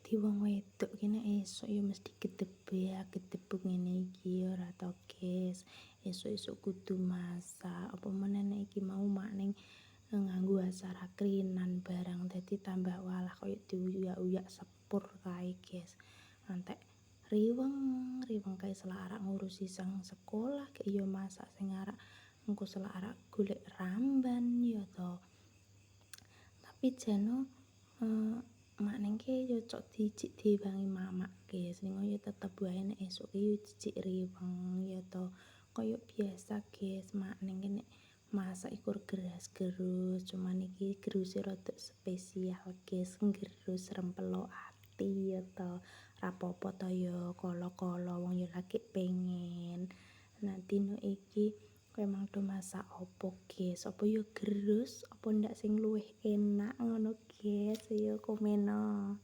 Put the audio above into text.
Dadi wong wedok ki nek esuk ya mesti gedebak ngene iki ya ora to, Guys. Esuk-esuk kudu masak, apa meneh nek iki mau mak ning nganggo acara krinan barang dadi tambah walah koyo diuyak-uyak sepur kae, Guys. Antek riweng, riweng kae selarak ngurusi sang sekolah kek ya masak sing arak engko selarak golek ramban ya to. Tapi jano mak nengke yo cok dijik diwangi mamak guys, ning yo tetep wae nek esuk yo dijik riweng ya to. Koyo biasa guys, mak nengke nek masak iku geras-gerus, cuman iki geruse rada spesial guys, gerus rempelo ati ya to. Ra apa-apa to yo kala-kala wong yo lagi pengen. Nah dino iki kowe emang do masak opo guys? Apa yo gerus, apa ndak sing luwih enak ngono guys? Ayo komeno.